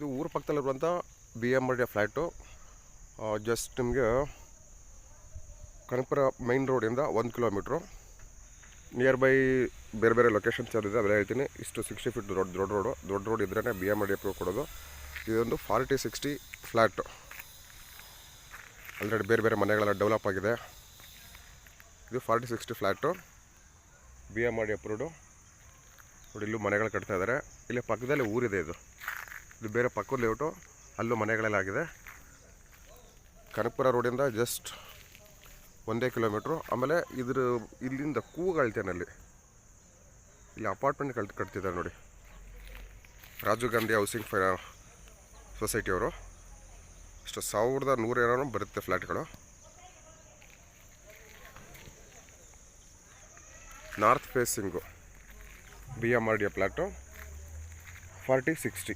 ಇದು ಊರ ಪಕ್ಕದಲ್ಲಿರುವಂಥ BMRD flat. Just ನಿಮಗೆ ಕನಕಪುರ ಮೈನ್ ರೋಡಿಂದ 1 ಕಿಲೋಮೀಟ್ರು. ನಿಯರ್ ಬೈ ಬೇರೆ ಬೇರೆ ಲೊಕೇಶನ್ಸ್ ಯಾವ್ದಿದೆ ಅವೆಲ್ಲ ಹೇಳ್ತೀನಿ. ಇಷ್ಟು 60 ಫೀಟ್ ದೊಡ್ಡ ರೋಡ್ ಇದ್ರೇ BMRD ಅಪ್ರೂವ್ ಕೊಡೋದು. ಇದೊಂದು 40-60 ಫ್ಲ್ಯಾಟು. ಆಲ್ರೆಡಿ ಬೇರೆ ಬೇರೆ ಮನೆಗಳೆಲ್ಲ ಡೆವಲಪ್ ಆಗಿದೆ. ಇದು 40-60 ಫ್ಲ್ಯಾಟು BMRD ಅಪ್ರೂವ್ಡು. ನೋಡಿ, ಇಲ್ಲೂ ಮನೆಗಳು ಕಟ್ತಾ ಇದ್ದಾರೆ. ಇಲ್ಲಿ ಪಕ್ಕದಲ್ಲಿ ಊರಿದೆ. ಇದು ಬೇರೆ ಪಕ್ಕದ ಲೇಔಟು, ಅಲ್ಲೂ ಮನೆಗಳೆಲ್ಲ ಆಗಿದೆ. ಕನಕಪುರ ರೋಡಿಂದ ಜಸ್ಟ್ 1 ಕಿಲೋಮೀಟ್ರು. ಆಮೇಲೆ ಇಲ್ಲಿಂದ ಕೂಗಾಳ್ತೇನಲ್ಲಿ ಇಲ್ಲಿ ಅಪಾರ್ಟ್ಮೆಂಟ್ ಕಟ್ತಿದ್ದಾರೆ ನೋಡಿ. ರಾಜೀವ್ ಗಾಂಧಿ ಹೌಸಿಂಗ್ ಸೊಸೈಟಿಯವರು. ಇಷ್ಟು 1100 ಏನೋ ಬರುತ್ತೆ ಫ್ಲ್ಯಾಟ್ಗಳು. North facing BMRD flat 40-60.